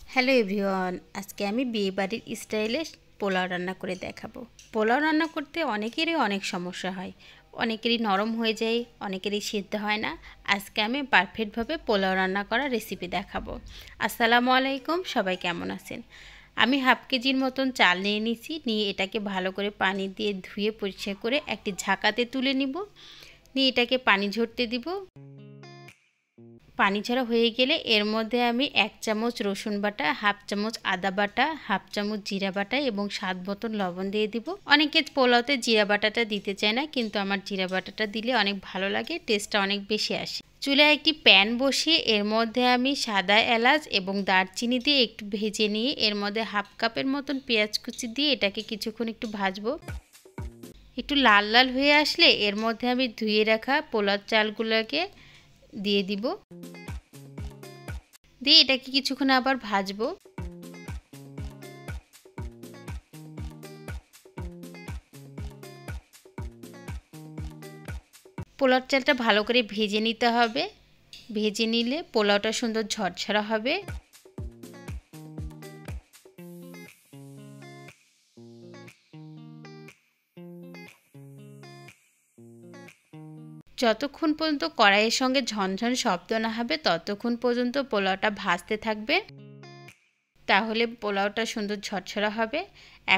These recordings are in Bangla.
হ্যালো এভরিওয়ান, আজকে আমি বিয়ে বাড়ির স্টাইলে পোলাও রান্না করে দেখাবো। পোলাও রান্না করতে অনেকেরই অনেক সমস্যা হয়, অনেকেরই নরম হয়ে যায়, অনেকেরই সিদ্ধ হয় না। আজকে আমি পারফেক্টভাবে পোলাও রান্না করার রেসিপি দেখাবো। আসসালামু আলাইকুম, সবাই কেমন আছেন? আমি হাফ কেজির মতন চাল নিয়ে নিয়েছি, নিয়ে এটাকে ভালো করে পানি দিয়ে ধুয়ে পরিষ্কার করে একটি ঝাঁকাতে তুলে নিব। নিয়ে এটাকে পানি ঝরতে দিব। পানি ঝরা হয়ে গেলে এর মধ্যে আমি 1 চামচ রসুন বাটা, হাফ চামচ আদা বাটা, হাফ চামচ জিরা বাটা এবং স্বাদ মতন লবণ দিয়ে দিব। অনেকে পোলাওতে জিরা বাটাটা দিতে চায় না, কিন্তু আমার জিরা বাটাটা দিলে অনেক ভালো লাগে, টেস্টটা অনেক বেশি আসে। চুলায় একটি প্যান বসিয়ে এর মধ্যে আমি সাদা এলাচ এবং দারচিনি দিয়ে একটু ভেজে নিয়ে এর মধ্যে হাফ কাপের মতন পেঁয়াজ কুচি দিয়ে এটাকে কিছুক্ষণ একটু ভাজবো। একটু লাল লাল হয়ে আসলে এর মধ্যে আমি ধুয়ে রাখা পোলাও চালগুলোকে দিয়ে দিব। দিয়ে এটাকে কিছুক্ষণ আবার ভাজবো। পোলাও চালটা ভালো করে ভেজে নিতে হবে, ভেজে নিলে পোলাওটা সুন্দর ঝরঝরা হবে। যতক্ষণ পর্যন্ত কড়াইয়ের সঙ্গে ঝনঝন শব্দ না হবে ততক্ষণ পর্যন্ত পোলাওটা ভাজতে থাকবে, তাহলে পোলাওটা সুন্দর ঝরঝরা হবে।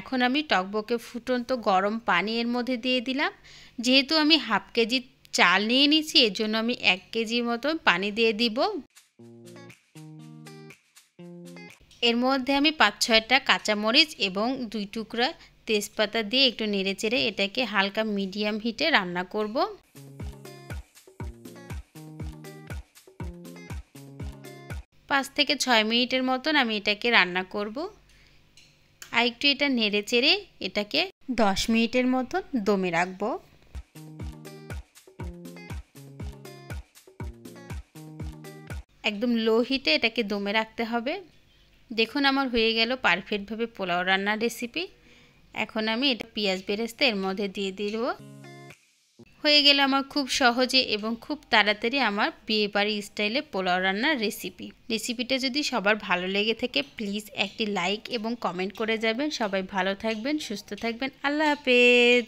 এখন আমি টকবকে ফুটন্ত গরম পানি এর মধ্যে দিয়ে দিলাম। যেহেতু আমি হাফ কেজি চাল নিয়ে নিয়েছি, এর জন্য আমি 1 কেজির মতো পানি দিয়ে দিব। এর মধ্যে আমি 5-6টা কাঁচামরিচ এবং 2 টুকরা তেজপাতা দিয়ে একটু নেড়েচেড়ে এটাকে হালকা মিডিয়াম হিটে রান্না করব। 5 থেকে 6 মিনিটের মতন আমি এটাকে রান্না করব। আর একটু এটা নেড়েচেড়ে এটাকে 10 মিনিটের মতন দমে রাখবো। একদম লো হিটে এটাকে দমে রাখতে হবে। দেখুন আমার হয়ে গেল পারফেক্টভাবে পোলাও রান্নার রেসিপি। এখন আমি এটা পেঁয়াজ বেরেস্তা এর মধ্যে দিয়ে দিব। হয়ে গেল আমার খুব সহজে এবং খুব তাড়াতাড়ি আমার বিয়ে বাড়ি স্টাইলে পোলাও রান্নার রেসিপিটা যদি সবার ভালো লেগে থাকে প্লিজ একটি লাইক এবং কমেন্ট করে যাবেন। সবাই ভালো থাকবেন, সুস্থ থাকবেন। আল্লাহ হাফেজ।